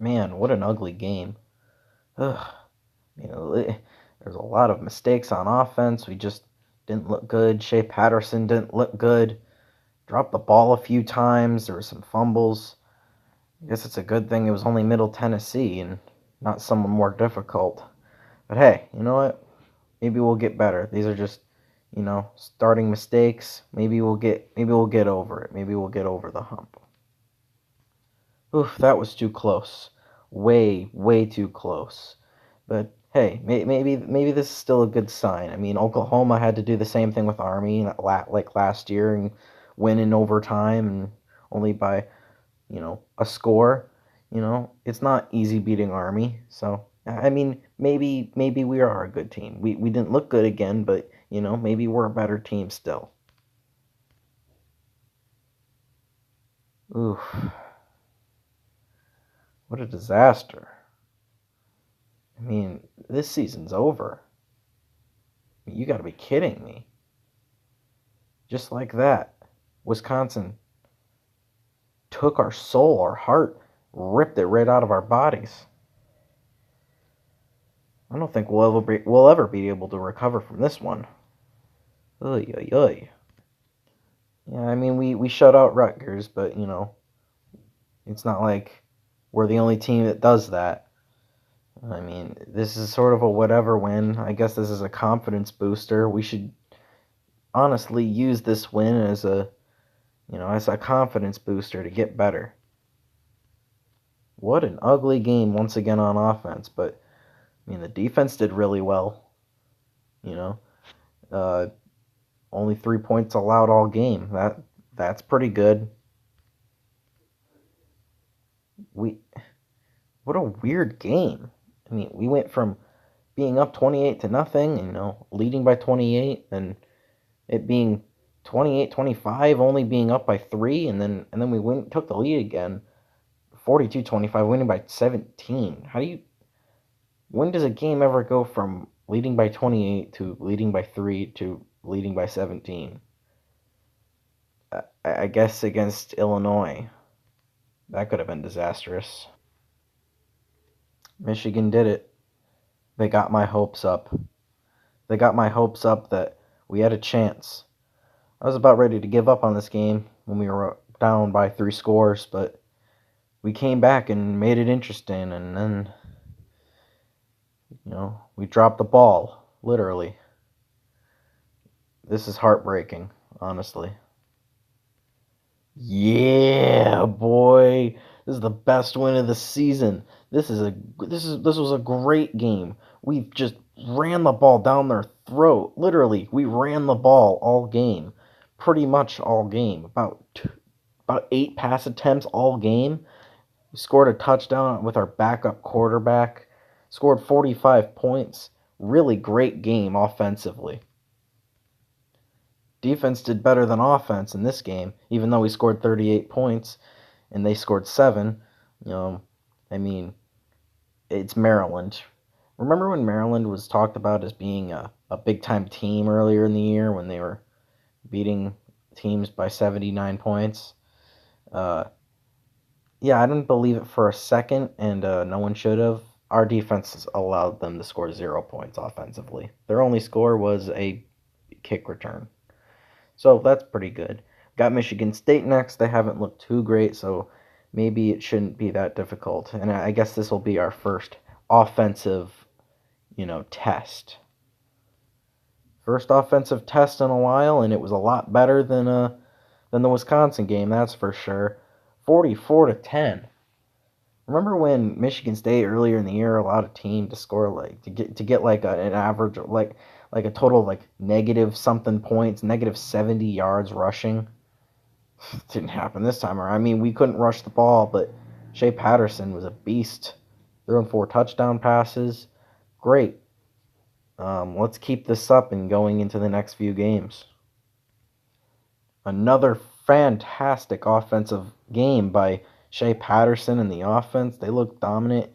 Man, what an ugly game. Ugh. You know, there's a lot of mistakes on offense. We just didn't look good. Shea Patterson didn't look good. Dropped the ball a few times. There were some fumbles. I guess it's a good thing it was only Middle Tennessee and not someone more difficult. But hey, you know what? Maybe we'll get better. These are just, starting mistakes. Maybe we'll get over it. Maybe we'll get over the hump. Oof, that was too close. Way, way too close. But hey, maybe this is still a good sign. I mean, Oklahoma had to do the same thing with Army like last year and win in overtime and only by, a score. It's not easy beating Army. So, I mean, maybe we are a good team. We didn't look good again, but, maybe we're a better team still. Oof, what a disaster. I mean, this season's over. You got to be kidding me. Just like that, Wisconsin took our soul, our heart, ripped it right out of our bodies. I don't think we'll ever be able to recover from this one. Oy, oy, oy. Yeah, I mean, we shut out Rutgers, but, it's not like we're the only team that does that. I mean, this is sort of a whatever win. I guess this is a confidence booster. We should honestly use this win as a confidence booster to get better. What an ugly game once again on offense, but I mean the defense did really well. You know, uh, only 3 points allowed all game. That's pretty good. We What a weird game. I mean, we went from being up 28 to nothing, leading by 28, and it being 28-25, only being up by 3, and then we took the lead again, 42-25, winning by 17. When does a game ever go from leading by 28 to leading by 3 to leading by 17? I guess against Illinois, that could have been disastrous. Michigan did it. They got my hopes up. They got my hopes up that we had a chance. I was about ready to give up on this game when we were down by 3 scores, but we came back and made it interesting, and then, we dropped the ball, literally. This is heartbreaking, honestly. Yeah, boy. This is the best win of the season. This was a great game. We just ran the ball down their throat. Literally, we ran the ball all game. Pretty much all game. About 8 pass attempts all game. We scored a touchdown with our backup quarterback. Scored 45 points. Really great game offensively. Defense did better than offense in this game, even though we scored 38 points and they scored 7. I mean, it's Maryland. Remember when Maryland was talked about as being a big time team earlier in the year when they were beating teams by 79 points? Uh, yeah, I didn't believe it for a second, and no one should have. Our defense allowed them to score 0 points offensively. Their only score was a kick return. So that's pretty good. Got Michigan State next. They haven't looked too great, so maybe it shouldn't be that difficult. And I guess this will be our first offensive, test. First offensive test in a while, and it was a lot better than the Wisconsin game, that's for sure. 44-10. Remember when Michigan State earlier in the year allowed a team to score to get like an average like a total of like negative something points, negative 70 yards rushing? Didn't happen this time around. I mean, we couldn't rush the ball, but Shea Patterson was a beast. Throwing 4 touchdown passes. Great. Let's keep this up and going into the next few games. Another fantastic offensive game by Shea Patterson and the offense. They looked dominant.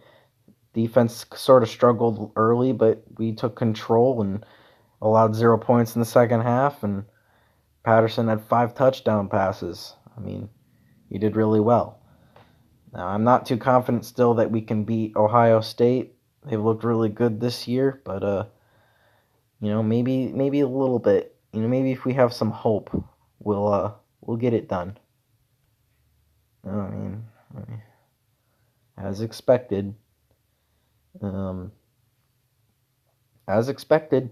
Defense sort of struggled early, but we took control and allowed 0 points in the second half. And Patterson had 5 touchdown passes. I mean, he did really well. Now, I'm not too confident still that we can beat Ohio State. They've looked really good this year, but maybe a little bit. Maybe if we have some hope, we'll get it done. I mean, as expected, um, as expected,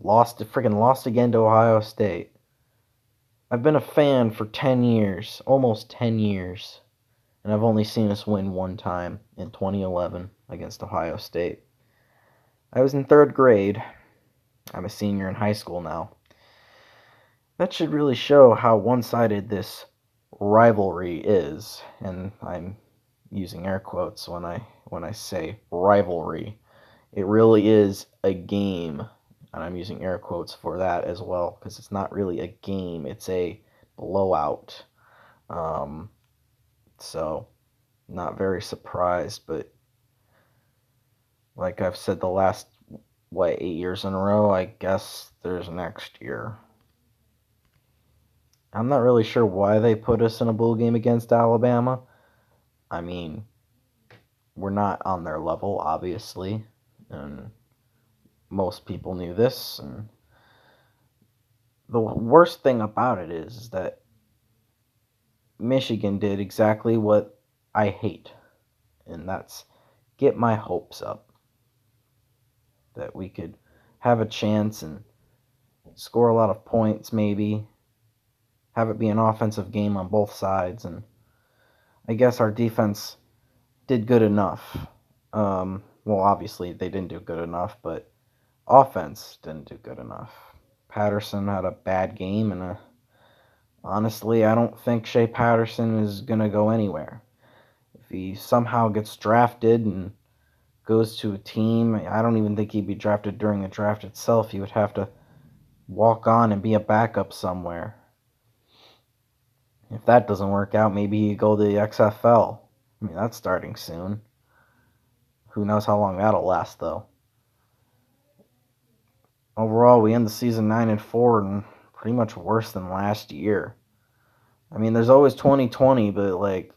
lost again to Ohio State. I've been a fan for 10 years, almost 10 years, and I've only seen us win one time in 2011 against Ohio State. I was in third grade. I'm a senior in high school now. That should really show how one-sided this rivalry is, and I'm using air quotes when I say rivalry. It really is a game, and I'm using air quotes for that as well, because it's not really a game, it's a blowout. So, not very surprised, but like I've said the last, 8 years in a row, I guess there's next year. I'm not really sure why they put us in a bowl game against Alabama. I mean, we're not on their level, obviously, and most people knew this. And the worst thing about it is that Michigan did exactly what I hate, and that's get my hopes up that we could have a chance and score a lot of points, maybe have it be an offensive game on both sides. And I guess our defense did good enough. Well, obviously they didn't do good enough, but offense didn't do good enough. Patterson had a bad game, and honestly, I don't think Shea Patterson is going to go anywhere. If he somehow gets drafted and goes to a team, I don't even think he'd be drafted during the draft itself. He would have to walk on and be a backup somewhere. If that doesn't work out, maybe he'd go to the XFL. I mean, that's starting soon. Who knows how long that'll last, though. Overall, we end the season 9-4 and pretty much worse than last year. I mean, there's always 2020, but like,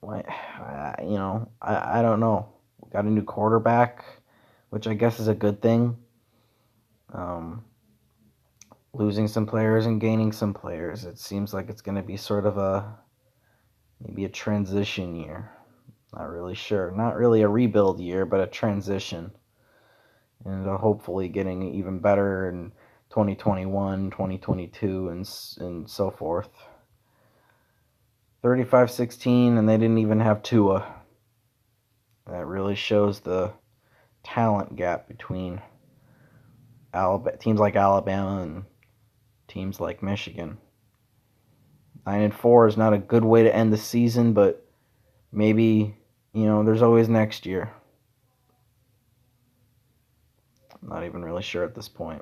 I don't know. We got a new quarterback, which I guess is a good thing. Losing some players and gaining some players. It seems like it's going to be sort of maybe a transition year. Not really sure. Not really a rebuild year, but a transition. And hopefully getting even better in 2021, 2022, and so forth. 35-16, and they didn't even have Tua. That really shows the talent gap between teams like Alabama and teams like Michigan. 9-4 is not a good way to end the season, but maybe, there's always next year. I'm not even really sure at this point.